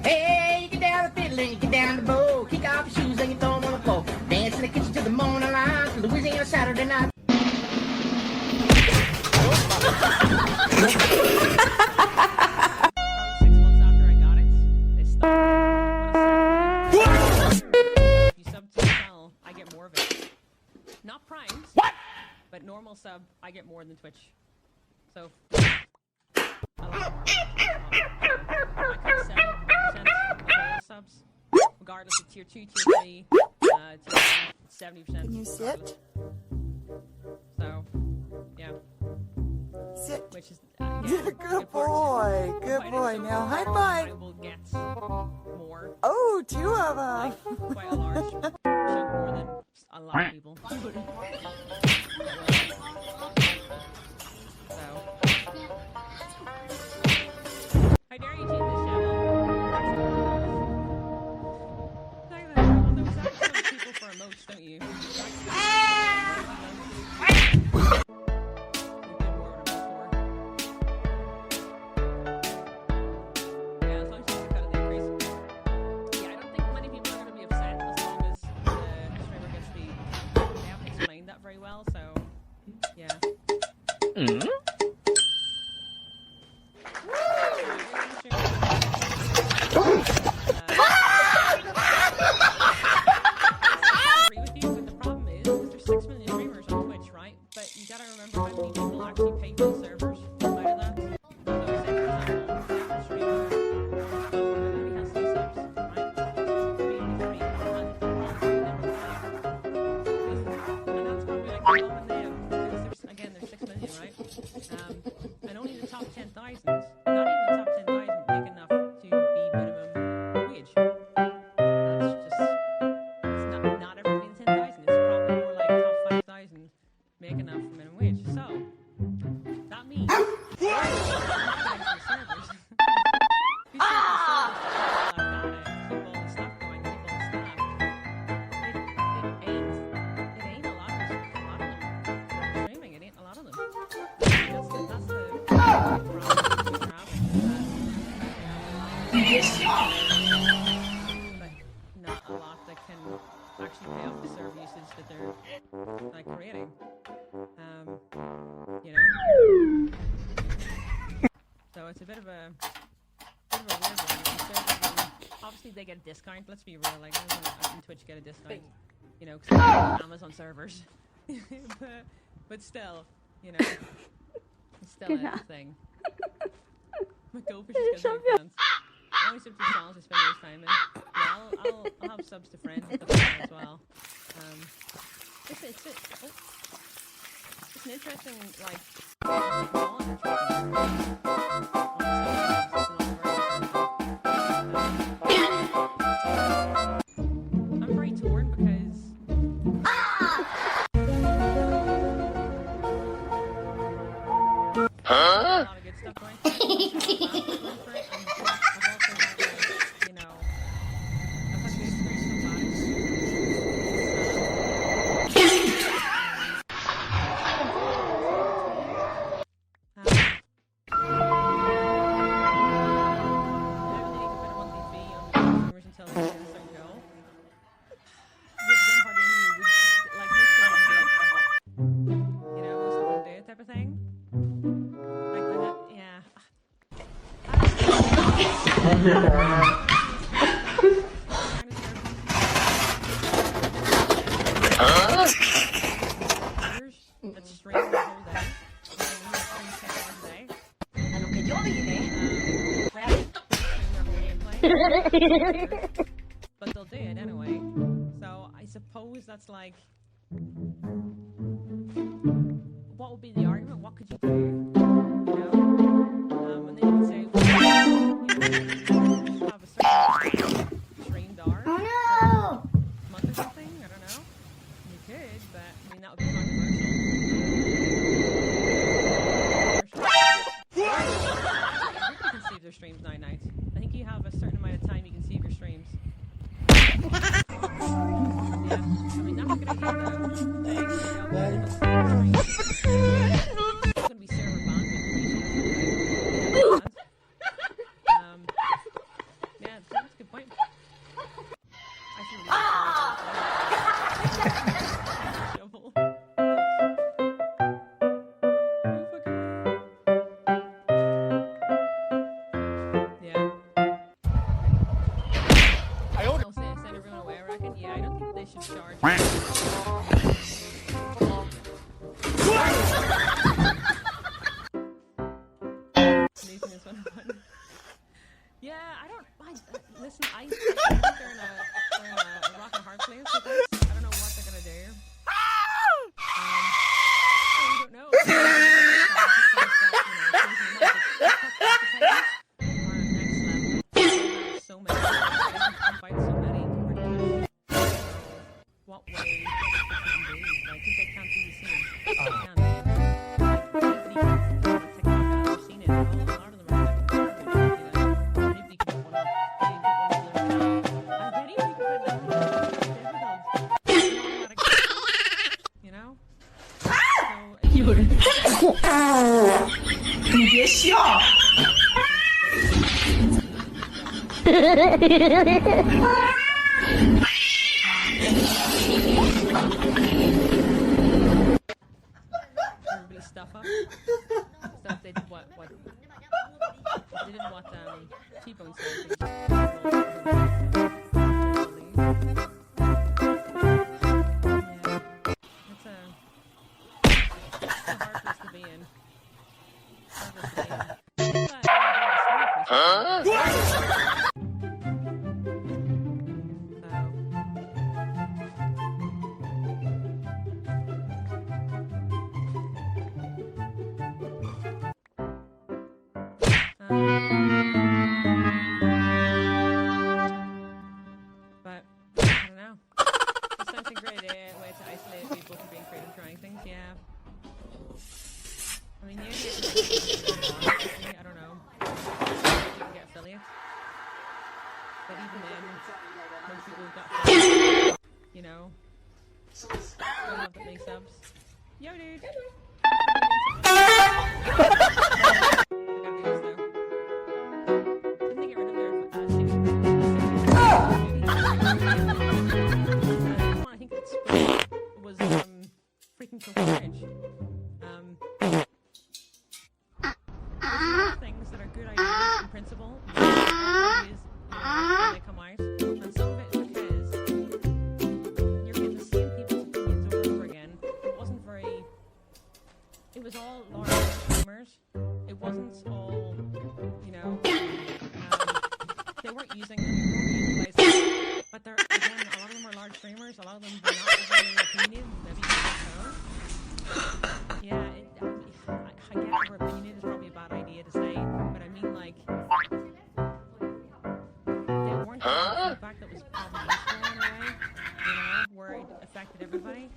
Hey, you get down the fiddle and you get down the bow. Kick off your shoes and you throw them on the floor. Dance in the kitchen till the morning light. To Louisiana Saturday night. 6 months after I got it, they stopped. If you sub to the channel, I get more of it. Not primes. What? But normal sub, I get more than Twitch. So I like more. I cut 70% of all subs, regardless of tier 2, tier 3, tier 70%. Can you sit? So, yeah. Sit. Which is Good boy. Good boy. Now, high five. I will get more. Oh, 2 of them. Like, quite a large chunk more than a lot of people. So, how dare you change this channel? There was actually people for emotes, don't you? Very well, so yeah. I agree with you, but the problem is there's 6 million streamers on Twitch, right? But you gotta remember how many people actually pay for the servers out of that. So say for example, a streamer only has 3 subs, right? Maybe only 3, and that's probably like the low and them, because again there's 6 million, right? And only the top 10,000, not even the top 10,000 make enough to be minimum wage. That's just, it's not everybody in 10,000, it's probably more like top 5,000 make enough for minimum wage. So, that means servers. Keep all the stuff going, keep all the staff. It ain't a lot of them. Streaming, it ain't a lot of them. That's the problem we're having. But not a lot that can actually pay off the server usage that they're like creating. You know? So it's a bit of a weird one. Obviously they get a discount, let's be real, like everyone on Twitch get a discount. You know, because they're Amazon servers. but still, you know, it's still a thing. My goldfish is gonna be fans. Only subs to channels I spend most time in. Yeah, I'll have subs to friends and stuff like that as well. It's an interesting, like, I'm very torn because a lot of good stuff going for it. You know, I've had good experience with That's streaming the whole day. But they'll do it anyway. So I suppose that's like, what would be the argument? What could you do? You know? And then you could say, well, you have a certain streamed hour per month or something. I don't know. You could, but I mean that would be controversial. You can save their streams 9 nights. I think you have a certain amount of time you can save your streams. Yeah, I mean that's a good idea though. It's gonna be server bandwidth. Yeah, it's listen, I think they're in a rock and hard place with this. I don't know what they're gonna do. I don't know. So many. I fight so many. What way? Like, if they can't do the same. They can't. I've seen it. A lot of them are like, anybody can put one up. I bet you can put it difficult. You know? So, 你别笑。 everybody stuff up. Stuff they did what they did what T-Bone said. It's a hard place to be in. Hard place to be in. But I don't know. It's such a great way to isolate people from being creative trying things, yeah. I mean, I don't know. You can get affiliates. But even then, most people have got affiliates, you know. Don't have that many subs. Yo, dude! Freaking courage. Things that are good ideas in principle, ideas, when they come out, and some of it is because you're getting the same people's opinions over and over again. It was all large streamers. It wasn't all, you know, they weren't using them, they weren't utilizing, but they're, again, a lot of them are large streamers, a lot of them were not overly opinionated, maybe so. Yeah, I get her opinionated is probably a bad idea to say, but I mean, like, they weren't getting feedback that was probably useful in a way, you know, where it affected everybody.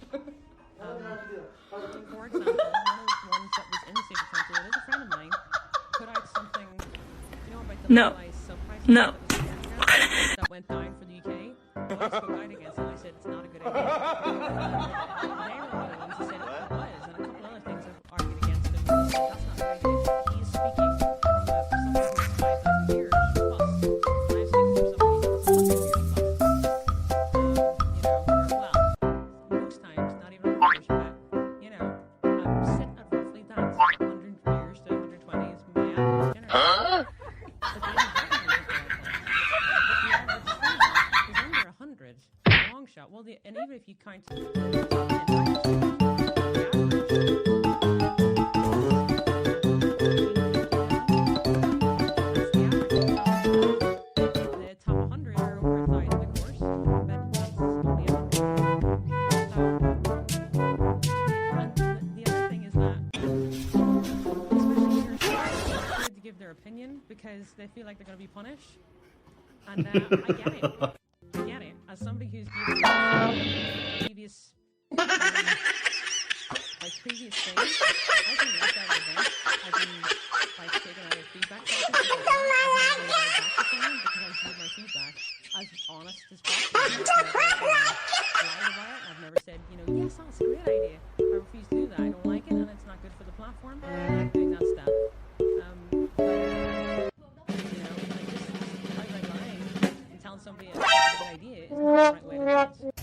For example, one of the ones that was in the Secret Council, it is a friend of mine, put out something, you know, about the legalized sub pricing that went down for the UK. Well, I spoke out against it, I said it's not a good idea. They were one of the ones who said it was, and a couple other things have argued against him. That's not a good idea. He is speaking from someone who's 5,000 years plus. I'm speaking from someone who's 100 years plus. You know, well, most times, not even 100 years, but, you know, I'm sitting at roughly that 100 years to 120 is my average generation. But they didn't have any is under 100. Long shot. Well, and even if you count the top 100 are over 1,000, of course. But it's only 100. And the other thing is that, especially if you're scared to give their opinion because they feel like they're going to be punished. And I get it. I get it. As somebody who's given previous, previous things, I've been left out of events. I've been, taken out of feedback sessions because I've never gone back to someone because I've viewed my feedback as honest as possible. I've never lied about it. I've never said, you know, yes, that's a great idea. I refuse to do that. I don't like it and it's not good for the platform. I'm not doing that step. Telling somebody it's a good idea is not the right way to do it.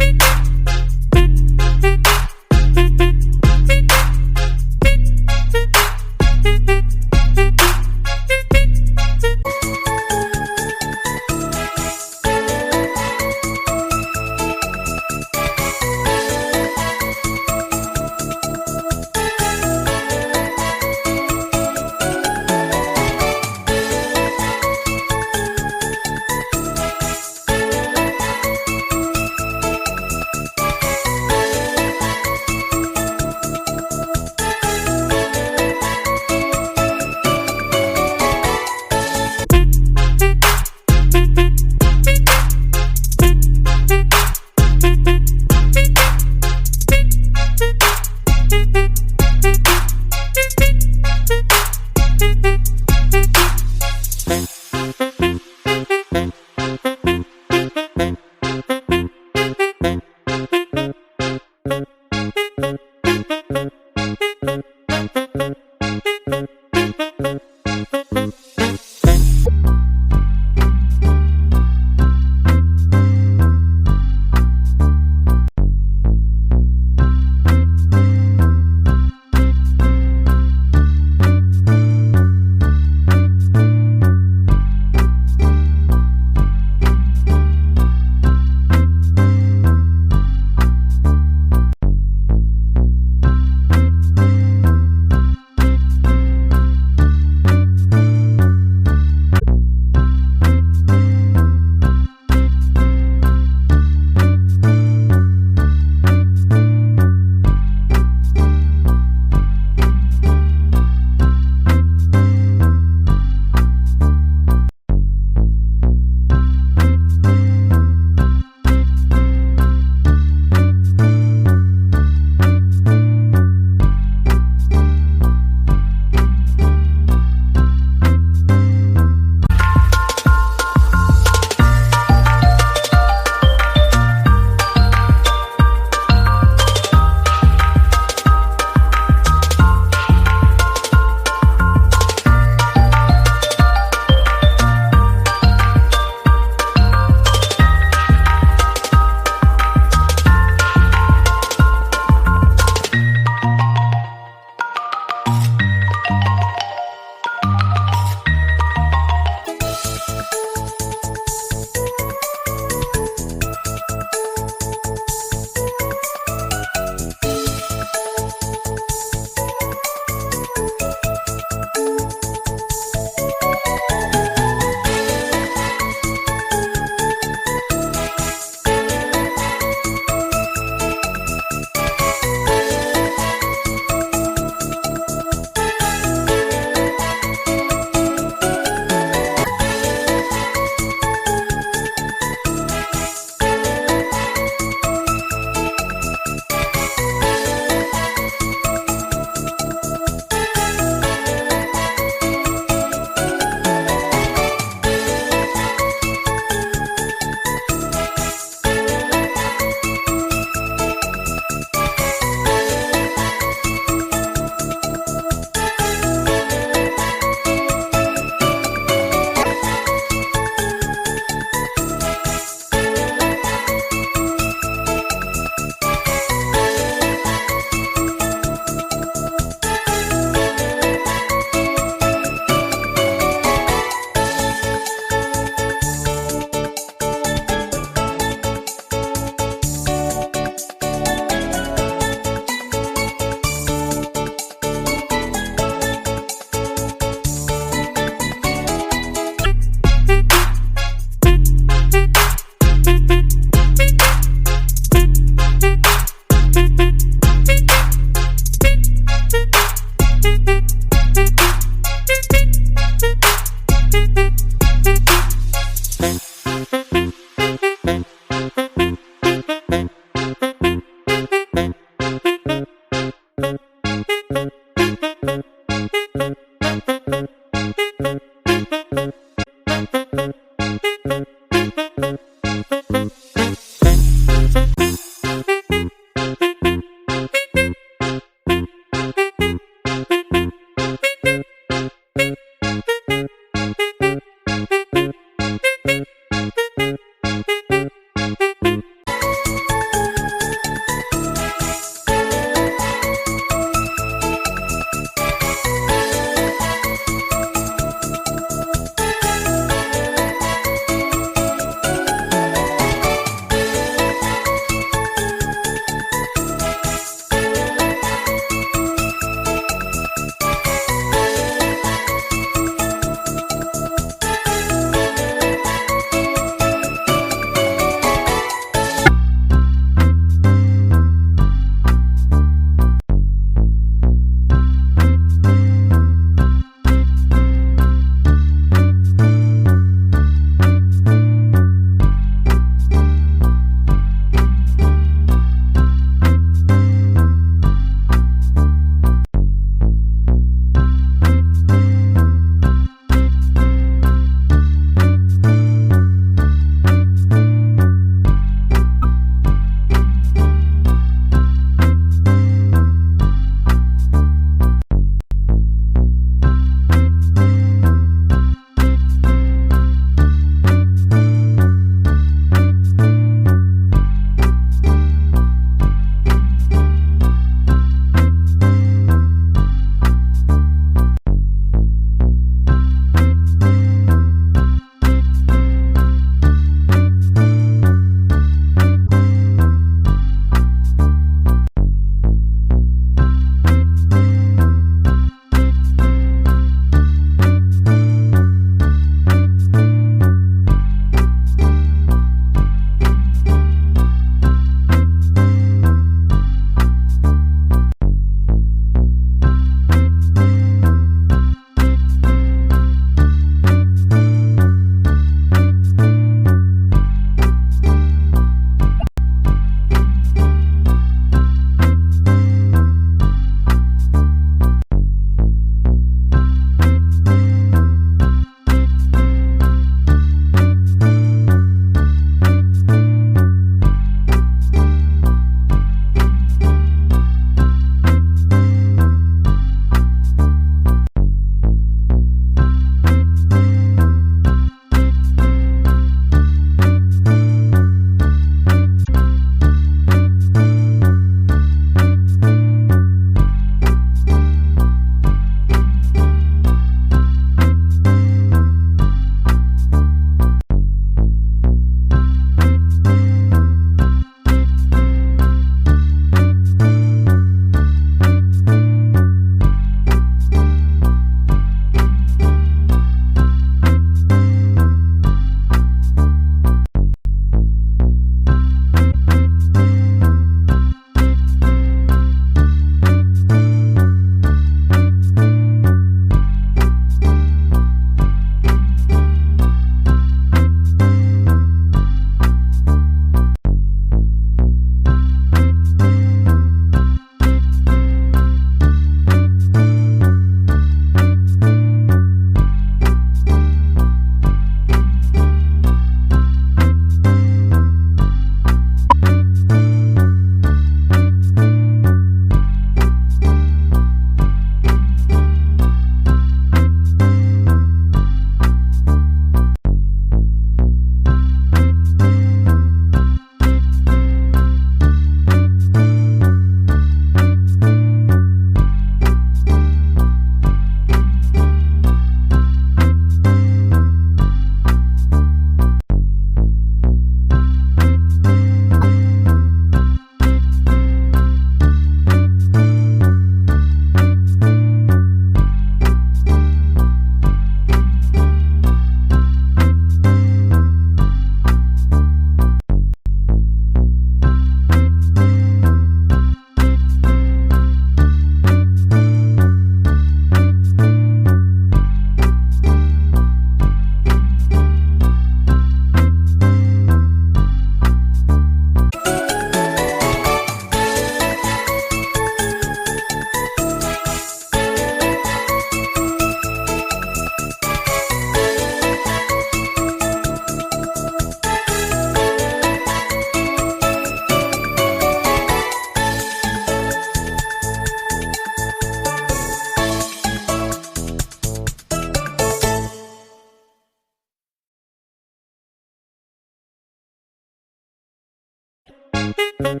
Bye.